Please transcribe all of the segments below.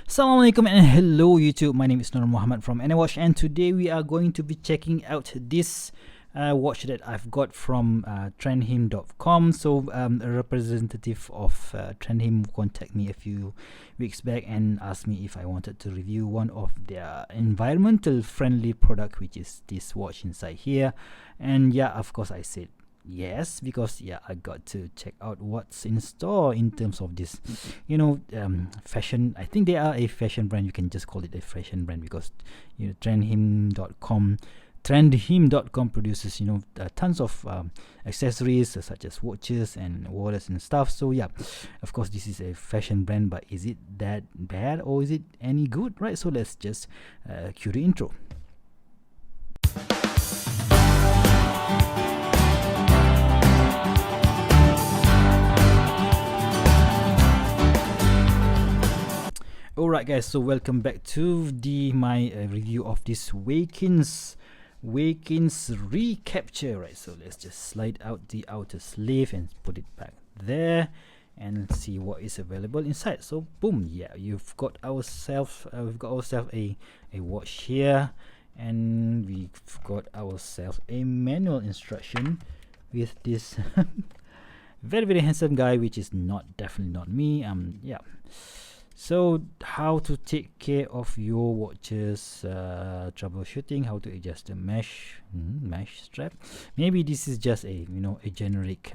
Assalamualaikum and hello YouTube. My name is Nur Muhammad from Anywatch, and today we are going to be checking out this watch that I've got from trendhim.com. So a representative of Trendhim contacted me a few weeks back and asked me if I wanted to review one of their environmental friendly product, which is this watch inside here. And yeah, of course I said yes, because I got to check out what's in store in terms of this fashion. I think they are a fashion brand. You can just call it a fashion brand because trendhim.com produces tons of accessories such as watches and wallets and stuff. So yeah, of course this is a fashion brand, but is it that bad or is it any good, right? So let's just cue the intro. Alright guys, so welcome back to my review of this Waykins Recapture, right? So let's just slide out the outer sleeve and put it back there and see what is available inside. So boom, we've got ourselves a watch here, and we've got ourselves a manual instruction with this very handsome guy, which is definitely not me. So how to take care of your watches, troubleshooting, how to adjust the mesh strap. Maybe this is just a generic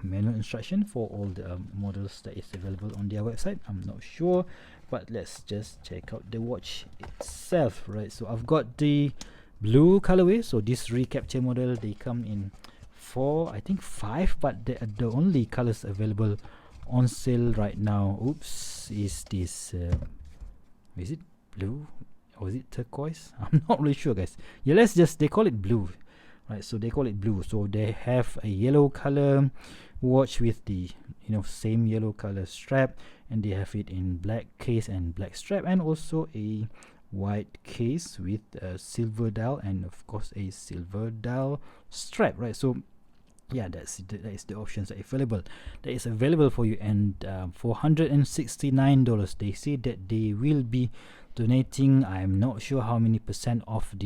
manual instruction for all the models that is available on their website. I'm not sure, but let's just check out the watch itself, right? So I've got the blue colorway. So this Recapture model, they come in 4, I think 5, but they are the only colors available on sale right now. Oops, is this is it blue or is it turquoise? I'm not really sure, guys. They call it blue, right? So they call it blue. So they have a yellow color watch with the same yellow color strap, and they have it in black case and black strap, and also a white case with a silver dial, and of course a silver dial strap, right? So yeah, that is the options that is available for you. And for $169, they say that they will be donating, I'm not sure how many percent of from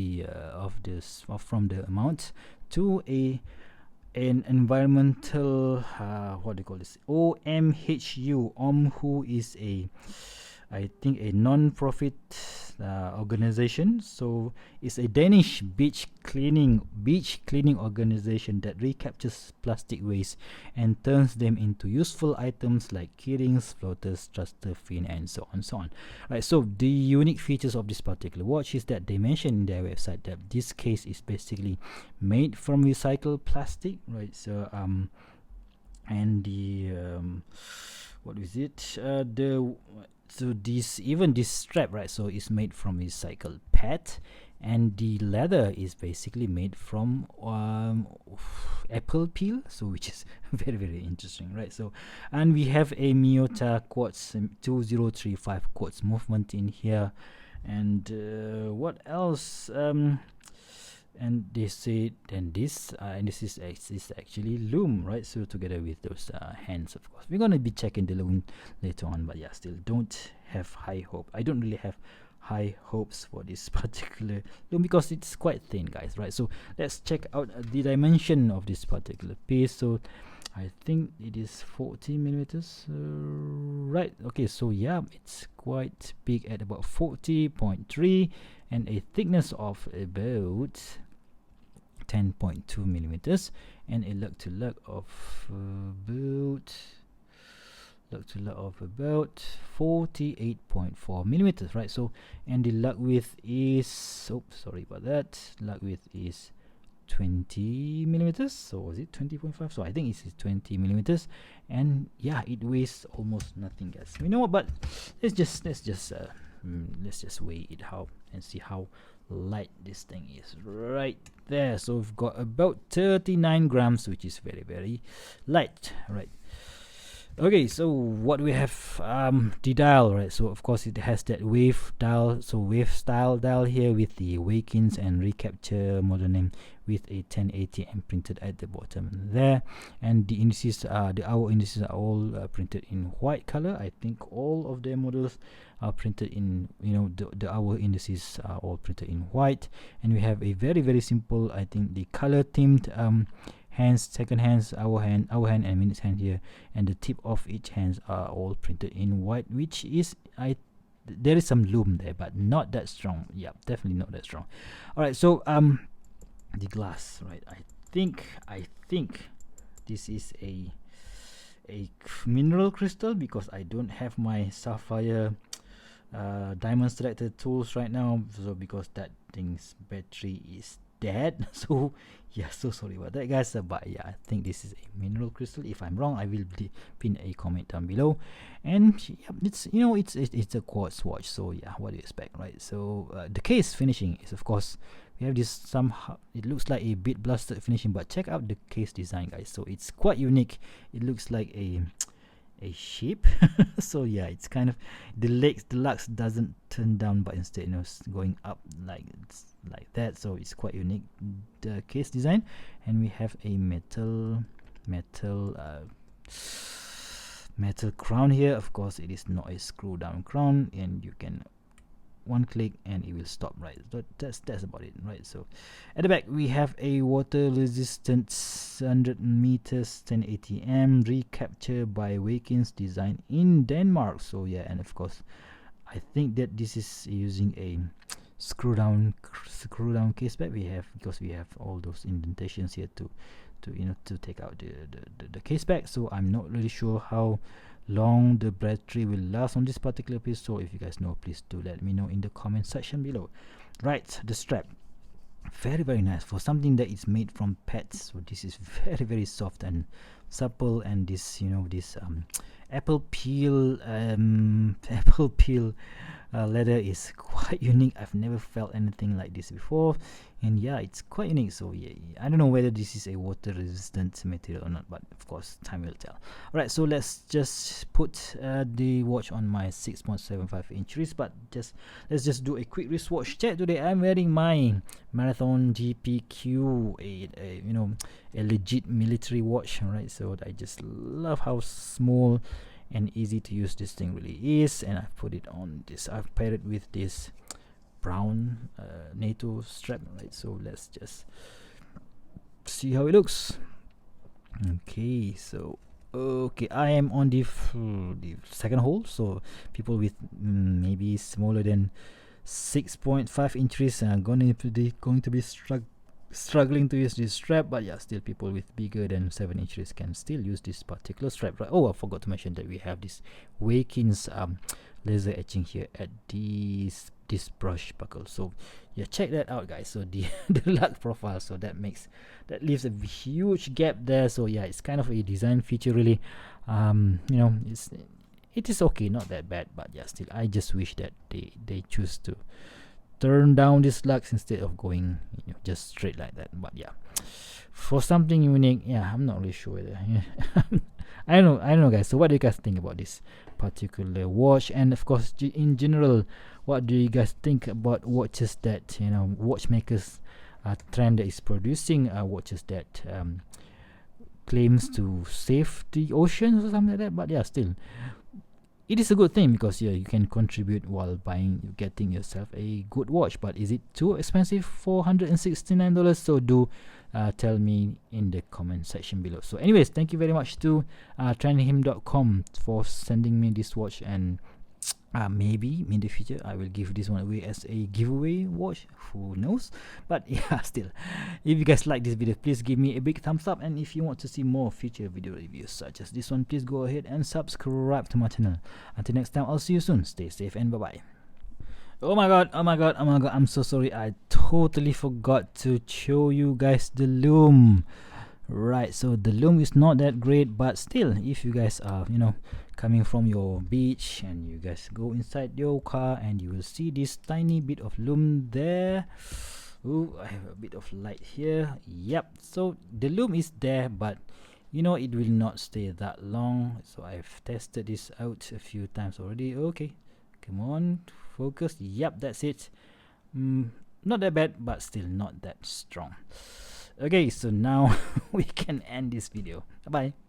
the amount to an environmental what do you call this, OMHU, who is I think a non-profit organization. So it's a Danish beach cleaning organization that recaptures plastic waste and turns them into useful items like keyrings, floaters, thruster fin, and so on. Right. So the unique features of this particular watch is that they mention in their website that this case is basically made from recycled plastic, right? So and the what is it? This strap, right? So it's made from recycled PET, and the leather is basically made from apple peel. So which is very interesting, right? So, and we have a Miyota quartz 2035 quartz movement in here, and what else? And they say, and this is actually loom, right? So together with those hands, of course, we're gonna be checking the loom later on, but still don't have high hope. I don't really have high hopes for this particular loom because it's quite thin, guys, right? So let's check out the dimension of this particular piece. So I think it is 40 millimeters, right? Okay, so it's quite big at about 40.3 and a thickness of about 10.2 millimeters and a lug to lug of about 48.4 millimeters, right? So, and the lug width is lug width is 20 millimeters. So was it 20.5? So I think it's 20 millimeters, and it weighs almost nothing, guys. You know what? But let's just weigh it and see how light this thing is right there. So we've got about 39 grams, which is very light, right? Okay, so what we have, the dial, right? So of course it has that wave dial, so wave style dial here with the Waykins and Recapture model name with a 1080M printed at the bottom there, and the indices, the hour indices are all printed in white color. I think all of their models are printed in, the hour indices are all printed in white, and we have a very simple, I think, the color themed hands, second hands, hour hand, and minutes hand here, and the tip of each hands are all printed in white, which is, there is some loom there, but not that strong. Yeah, definitely not that strong. All right, so the glass, right? I think this is a mineral crystal, because I don't have my sapphire diamond selector tools right now, so because that thing's battery is dead. So yeah, so sorry about that, guys, but yeah, I think this is a mineral crystal. If I'm wrong, I will pin a comment down below. And yeah, it's a quartz watch, so yeah, what do you expect, right? So the case finishing is, of course, we have this somehow, it looks like a bit blasted finishing, but check out the case design, guys. So it's quite unique. It looks like a sheep. So yeah, it's kind of, the lux doesn't turn down, but instead, going up like that. So it's quite unique, the case design. And we have a metal crown here. Of course, it is not a screw down crown, and you can one click and it will stop, right? So that's about it, right? So at the back we have a water resistant 100 meters 1080M recapture by Waykins, design in Denmark. So yeah, and of course I think that this is using a screw down case back we have, because we have all those indentations here to take out the case back. So I'm not really sure how long the battery will last on this particular piece, so if you guys know, please do let me know in the comment section below. Right, the strap, very nice for something that is made from pets. So this is very soft and supple, and this this apple peel leather is quite unique. I've never felt anything like this before, and yeah, it's quite unique. So yeah, I don't know whether this is a water resistant material or not, but of course time will tell. All right, so let's just put the watch on my 6.75 inch wrist, but let's just do a quick wristwatch check. Today I'm wearing my Marathon GPQ, a legit military watch. All right, so I just love how small and easy to use this thing really is, and I've put it on this, I've paired it with this brown NATO strap, right? So let's just see how it looks. Okay, so I am on the second hole, so people with maybe smaller than 6.5 inches are going to be struggling to use this strap, but yeah, still people with bigger than 7 inches can still use this particular strap, right? Oh, I forgot to mention that we have this Waykins laser etching here at this brush buckle. So yeah, check that out, guys. So the lug profile, so that leaves a huge gap there. So yeah, it's kind of a design feature really. It is okay, not that bad, but yeah, still I just wish that they choose to turn down this lux instead of going just straight like that. But yeah, for something unique, yeah, I'm not really sure whether I don't know, guys. So what do you guys think about this particular watch? And of course, in general, what do you guys think about watches that watchmakers trend that is producing watches that claims to save the oceans or something like that? But yeah, still, it is a good thing, because yeah, you can contribute while getting yourself a good watch. But is it too expensive, $469? So do tell me in the comment section below. So anyways, thank you very much to trendhim.com for sending me this watch, and maybe in the future I will give this one away as a giveaway watch, who knows. But yeah, still, if you guys like this video, please give me a big thumbs up, and if you want to see more future video reviews such as this one, please go ahead and subscribe to my channel. Until next time, I'll see you soon. Stay safe and bye bye. Oh my god, I'm so sorry, I totally forgot to show you guys the loom. Right, so the loom is not that great, but still, if you guys are coming from your beach and you guys go inside your car, and you will see this tiny bit of loom there. Oh, I have a bit of light here. Yep, so the loom is there, but you know, it will not stay that long. So I've tested this out a few times already. Okay, come on, focus. Yep, that's it. Not that bad, but still not that strong. Okay, so now we can end this video. Bye bye.